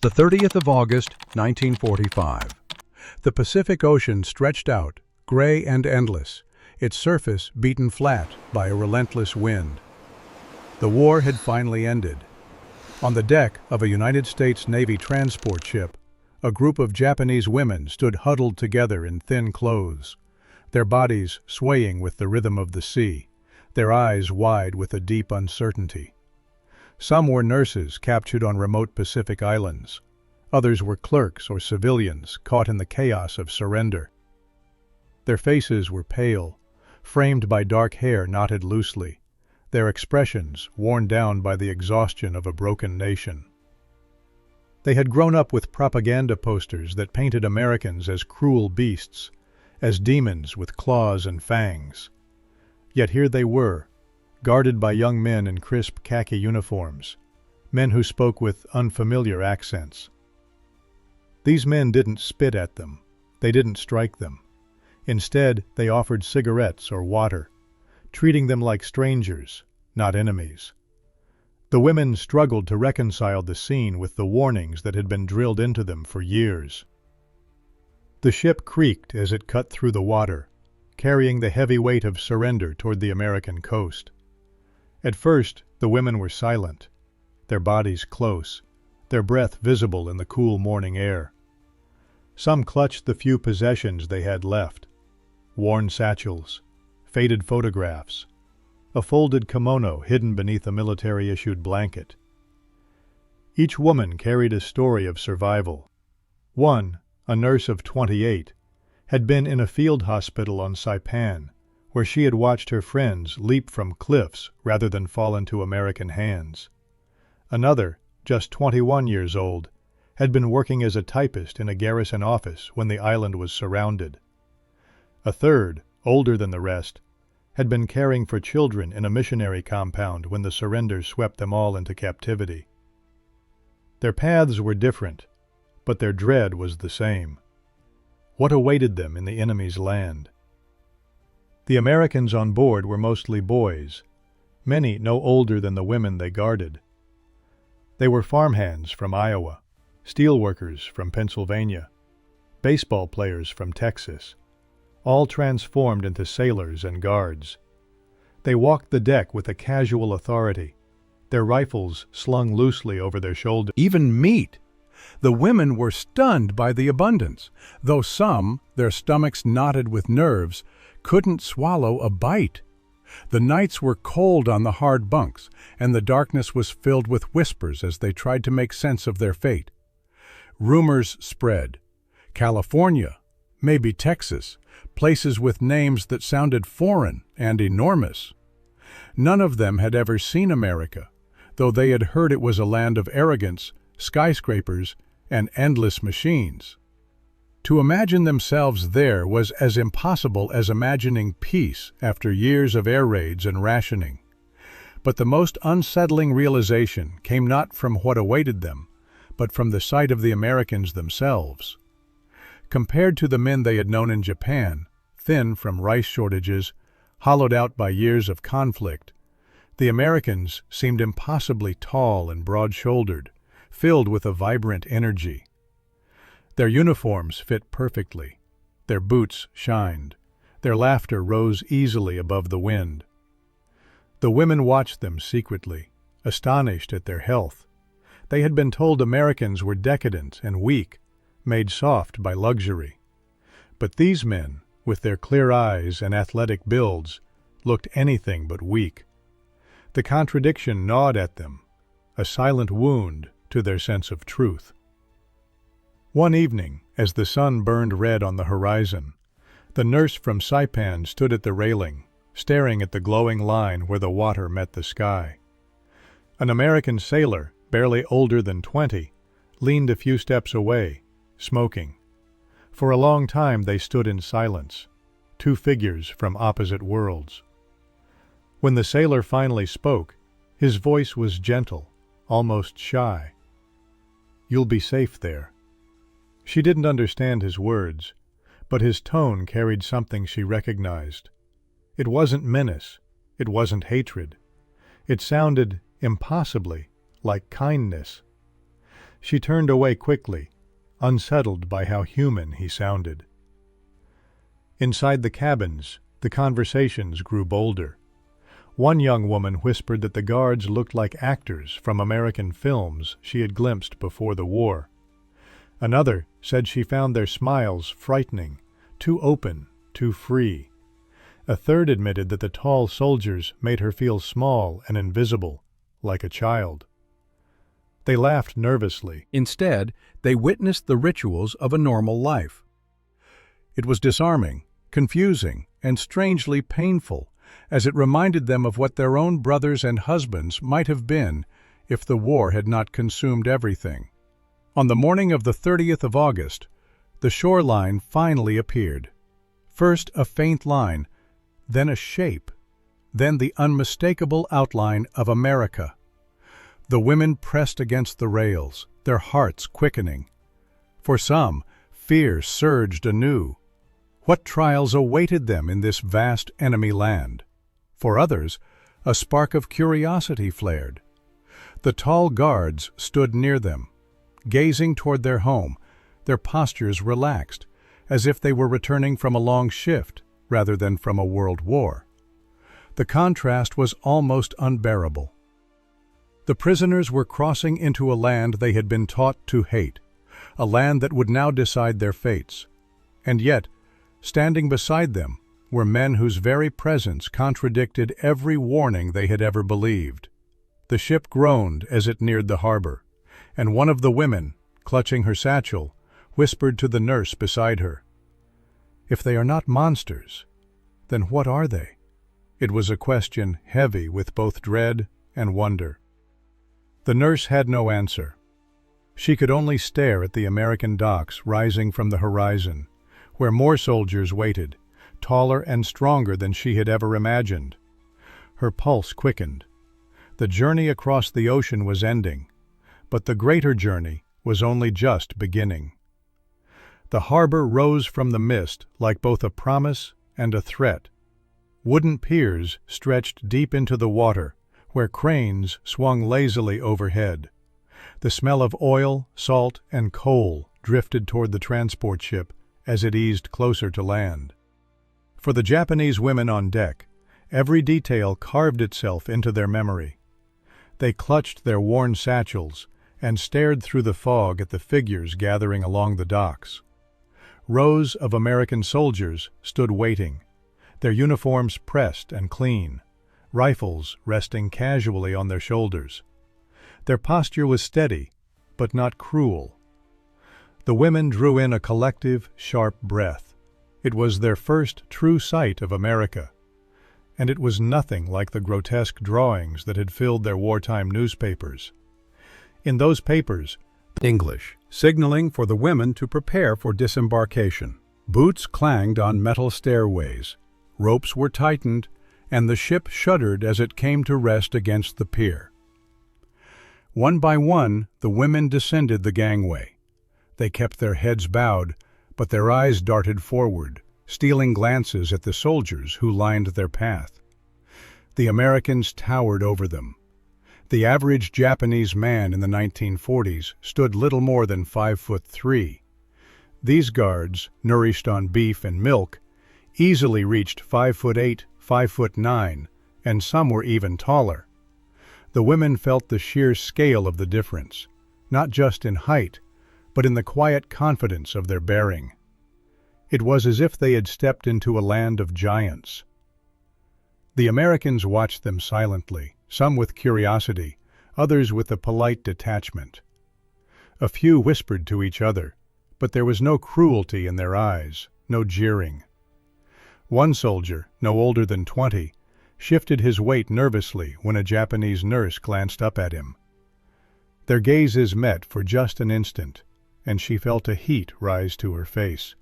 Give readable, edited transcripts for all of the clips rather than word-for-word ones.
The 30th of August, 1945. The Pacific Ocean stretched out, gray and endless, its surface beaten flat by a relentless wind. The war had finally ended. On the deck of a United States Navy transport ship, a group of Japanese women stood huddled together in thin clothes, their bodies swaying with the rhythm of the sea, their eyes wide with a deep uncertainty. Some were nurses captured on remote Pacific islands. Others were clerks or civilians caught in the chaos of surrender. Their faces were pale, framed by dark hair knotted loosely, their expressions worn down by the exhaustion of a broken nation. They had grown up with propaganda posters that painted Americans as cruel beasts, as demons with claws and fangs. Yet here they were, guarded by young men in crisp khaki uniforms, men who spoke with unfamiliar accents. These men didn't spit at them, they didn't strike them. Instead, they offered cigarettes or water, treating them like strangers, not enemies. The women struggled to reconcile the scene with the warnings that had been drilled into them for years. The ship creaked as it cut through the water, carrying the heavy weight of surrender toward the American coast. At first, the women were silent, their bodies close, their breath visible in the cool morning air. Some clutched the few possessions they had left: worn satchels, faded photographs, a folded kimono hidden beneath a military-issued blanket. Each woman carried a story of survival. One, a nurse of 28, had been in a field hospital on Saipan, where she had watched her friends leap from cliffs rather than fall into American hands. Another, just 21 years old, had been working as a typist in a garrison office when the island was surrounded. A third, older than the rest, had been caring for children in a missionary compound when the surrender swept them all into captivity. Their paths were different, but their dread was the same. What awaited them in the enemy's land? The Americans on board were mostly boys, many no older than the women they guarded. They were farmhands from Iowa, steelworkers from Pennsylvania, baseball players from Texas, all transformed into sailors and guards. They walked the deck with a casual authority, their rifles slung loosely over their shoulders. Even meat. The women were stunned by the abundance, though some, their stomachs knotted with nerves, couldn't swallow a bite. The nights were cold on the hard bunks, and the darkness was filled with whispers as they tried to make sense of their fate. Rumors spread. California, maybe Texas, places with names that sounded foreign and enormous. None of them had ever seen America, though they had heard it was a land of arrogance, skyscrapers, and endless machines. To imagine themselves there was as impossible as imagining peace after years of air raids and rationing. But the most unsettling realization came not from what awaited them, but from the sight of the Americans themselves. Compared to the men they had known in Japan, thin from rice shortages, hollowed out by years of conflict, the Americans seemed impossibly tall and broad-shouldered, filled with a vibrant energy. Their uniforms fit perfectly, their boots shined, their laughter rose easily above the wind. The women watched them secretly, astonished at their health. They had been told Americans were decadent and weak, made soft by luxury. But these men, with their clear eyes and athletic builds, looked anything but weak. The contradiction gnawed at them, a silent wound to their sense of truth. One evening, as the sun burned red on the horizon, the nurse from Saipan stood at the railing, staring at the glowing line where the water met the sky. An American sailor, barely older than 20, leaned a few steps away, smoking. For a long time they stood in silence, two figures from opposite worlds. When the sailor finally spoke, his voice was gentle, almost shy. "You'll be safe there." She didn't understand his words, but his tone carried something she recognized. It wasn't menace, it wasn't hatred. It sounded, impossibly, like kindness. She turned away quickly, unsettled by how human he sounded. Inside the cabins, the conversations grew bolder. One young woman whispered that the guards looked like actors from American films she had glimpsed before the war. Another said she found their smiles frightening, too open, too free. A third admitted that the tall soldiers made her feel small and invisible, like a child. They laughed nervously. Instead, they witnessed the rituals of a normal life. It was disarming, confusing, and strangely painful, as it reminded them of what their own brothers and husbands might have been if the war had not consumed everything. On the morning of the 30th of August, the shoreline finally appeared. First a faint line, then a shape, then the unmistakable outline of America. The women pressed against the rails, their hearts quickening. For some, fear surged anew. What trials awaited them in this vast enemy land? For others, a spark of curiosity flared. The tall guards stood near them, gazing toward their home, their postures relaxed, as if they were returning from a long shift rather than from a world war. The contrast was almost unbearable. The prisoners were crossing into a land they had been taught to hate, a land that would now decide their fates. And yet, standing beside them were men whose very presence contradicted every warning they had ever believed. The ship groaned as it neared the harbor, and one of the women, clutching her satchel, whispered to the nurse beside her, "If they are not monsters, then what are they?" It was a question heavy with both dread and wonder. The nurse had no answer. She could only stare at the American docks rising from the horizon, where more soldiers waited, taller and stronger than she had ever imagined. Her pulse quickened. The journey across the ocean was ending, but the greater journey was only just beginning. The harbor rose from the mist like both a promise and a threat. Wooden piers stretched deep into the water, where cranes swung lazily overhead. The smell of oil, salt, and coal drifted toward the transport ship as it eased closer to land. For the Japanese women on deck, every detail carved itself into their memory. They clutched their worn satchels and stared through the fog at the figures gathering along the docks. Rows of American soldiers stood waiting, their uniforms pressed and clean, rifles resting casually on their shoulders. Their posture was steady, but not cruel. The women drew in a collective, sharp breath. It was their first true sight of America, and it was nothing like the grotesque drawings that had filled their wartime newspapers. In those papers, English, signaling for the women to prepare for disembarkation. Boots clanged on metal stairways, ropes were tightened, and the ship shuddered as it came to rest against the pier. One by one, the women descended the gangway. They kept their heads bowed, but their eyes darted forward, stealing glances at the soldiers who lined their path. The Americans towered over them. The average Japanese man in the 1940s stood little more than 5'3". These guards, nourished on beef and milk, easily reached 5'8", 5'9", and some were even taller. The women felt the sheer scale of the difference, not just in height, but in the quiet confidence of their bearing. It was as if they had stepped into a land of giants. The Americans watched them silently, some with curiosity, others with a polite detachment. A few whispered to each other, but there was no cruelty in their eyes, no jeering. One soldier, no older than 20, shifted his weight nervously when a Japanese nurse glanced up at him. Their gazes met for just an instant, and she felt a heat rise to her face.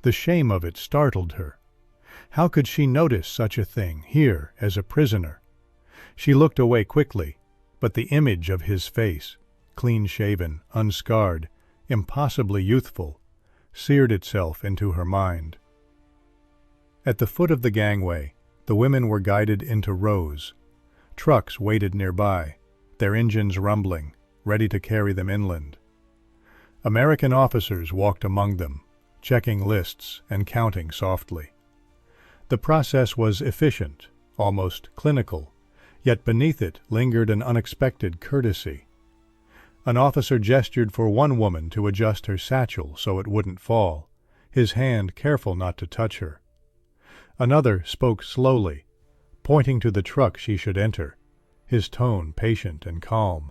The shame of it startled her. How could she notice such a thing here as a prisoner? She looked away quickly, but the image of his face, clean-shaven, unscarred, impossibly youthful, seared itself into her mind. At the foot of the gangway, the women were guided into rows. Trucks waited nearby, their engines rumbling, ready to carry them inland. American officers walked among them, checking lists and counting softly. The process was efficient, almost clinical, yet beneath it lingered an unexpected courtesy. An officer gestured for one woman to adjust her satchel so it wouldn't fall, his hand careful not to touch her. Another spoke slowly, pointing to the truck she should enter, his tone patient and calm.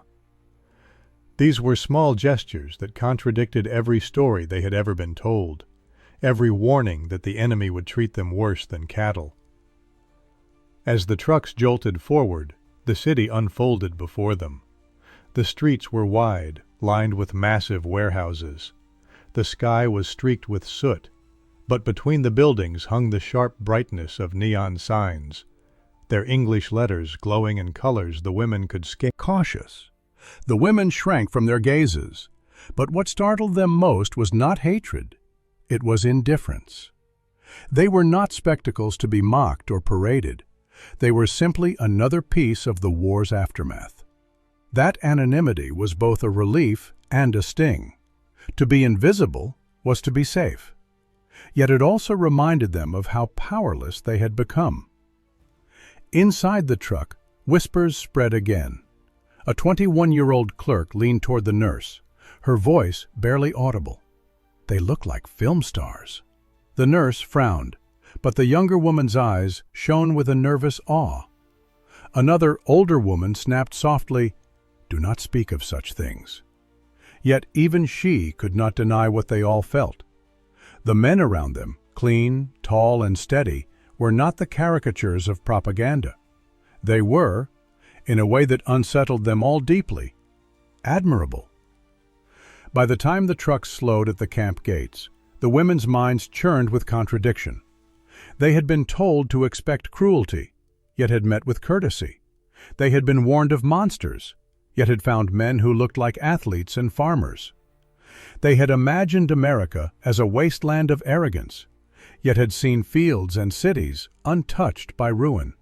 These were small gestures that contradicted every story they had ever been told, every warning that the enemy would treat them worse than cattle. As the trucks jolted forward, the city unfolded before them. The streets were wide, lined with massive warehouses. The sky was streaked with soot, but between the buildings hung the sharp brightness of neon signs, their English letters glowing in colors the women could scan. Cautious. The women shrank from their gazes, but what startled them most was not hatred. It was indifference. They were not spectacles to be mocked or paraded. They were simply another piece of the war's aftermath. That anonymity was both a relief and a sting. To be invisible was to be safe. Yet it also reminded them of how powerless they had become. Inside the truck, whispers spread again. A 21-year-old clerk leaned toward the nurse, her voice barely audible. They looked like film stars. The nurse frowned, but the younger woman's eyes shone with a nervous awe. Another, older woman snapped softly, "Do not speak of such things." Yet even she could not deny what they all felt. The men around them, clean, tall, and steady, were not the caricatures of propaganda. They were, in a way that unsettled them all deeply, admirable. By the time the trucks slowed at the camp gates, the women's minds churned with contradiction. They had been told to expect cruelty, yet had met with courtesy. They had been warned of monsters, yet had found men who looked like athletes and farmers. They had imagined America as a wasteland of arrogance, yet had seen fields and cities untouched by ruin.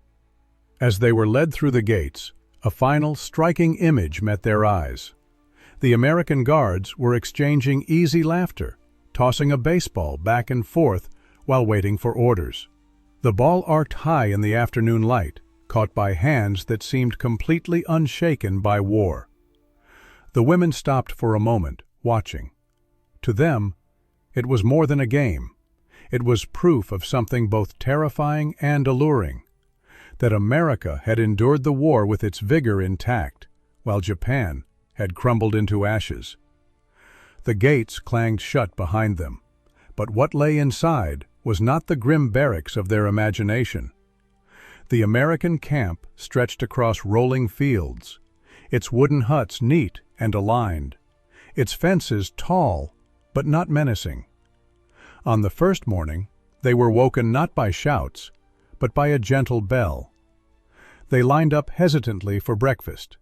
As they were led through the gates, a final striking image met their eyes. The American guards were exchanging easy laughter, tossing a baseball back and forth while waiting for orders. The ball arced high in the afternoon light, caught by hands that seemed completely unshaken by war. The women stopped for a moment, watching. To them, it was more than a game. It was proof of something both terrifying and alluring, that America had endured the war with its vigor intact, while Japan had crumbled into ashes. The gates clanged shut behind them, but what lay inside was not the grim barracks of their imagination. The American camp stretched across rolling fields, its wooden huts neat and aligned, its fences tall but not menacing. On the first morning, they were woken not by shouts, but by a gentle bell. They lined up hesitantly for breakfast.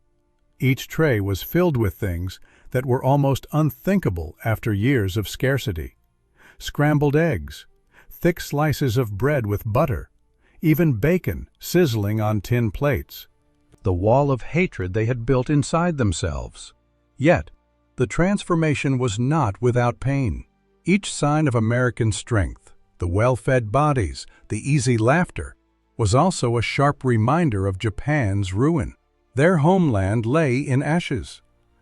Each tray was filled with things that were almost unthinkable after years of scarcity. Scrambled eggs, thick slices of bread with butter, even bacon sizzling on tin plates. The wall of hatred they had built inside themselves. Yet, the transformation was not without pain. Each sign of American strength, the well-fed bodies, the easy laughter, was also a sharp reminder of Japan's ruin. Their homeland lay in ashes.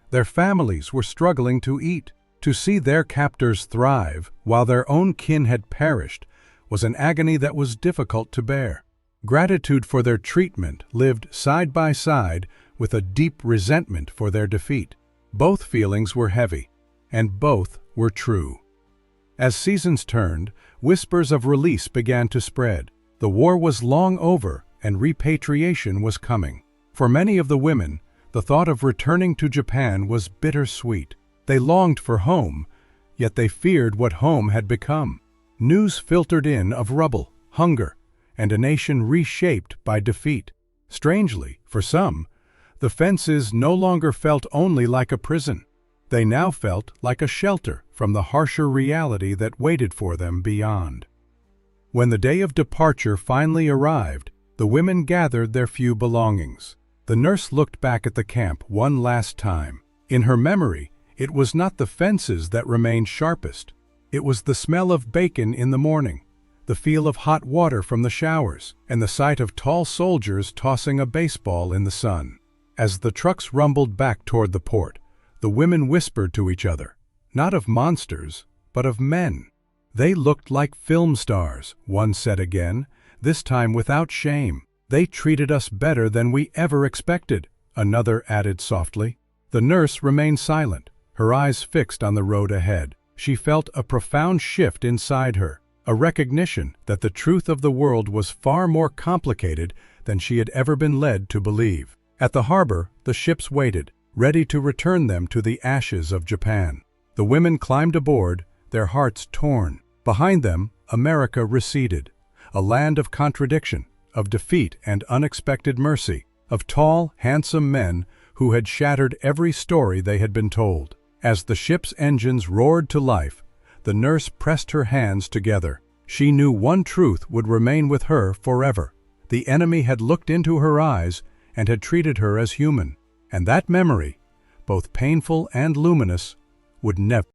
Their families were struggling to eat. To see their captors thrive while their own kin had perished was an agony that was difficult to bear. Gratitude for their treatment lived side by side with a deep resentment for their defeat. Both feelings were heavy, and both were true. As seasons turned, whispers of release began to spread. The war was long over, and repatriation was coming. For many of the women, the thought of returning to Japan was bittersweet. They longed for home, yet they feared what home had become. News filtered in of rubble, hunger, and a nation reshaped by defeat. Strangely, for some, the fences no longer felt only like a prison. They now felt like a shelter from the harsher reality that waited for them beyond. When the day of departure finally arrived, the women gathered their few belongings. The nurse looked back at the camp one last time. In her memory, it was not the fences that remained sharpest. It was the smell of bacon in the morning, the feel of hot water from the showers, and the sight of tall soldiers tossing a baseball in the sun. As the trucks rumbled back toward the port, the women whispered to each other, not of monsters, but of men. "They looked like film stars," one said again, this time without shame. "They treated us better than we ever expected," another added softly. The nurse remained silent, her eyes fixed on the road ahead. She felt a profound shift inside her, a recognition that the truth of the world was far more complicated than she had ever been led to believe. At the harbor, the ships waited, ready to return them to the ashes of Japan. The women climbed aboard, their hearts torn. Behind them, America receded, a land of contradiction, of defeat and unexpected mercy, of tall, handsome men who had shattered every story they had been told. As the ship's engines roared to life, the nurse pressed her hands together. She knew one truth would remain with her forever. The enemy had looked into her eyes and had treated her as human, and that memory, both painful and luminous, would never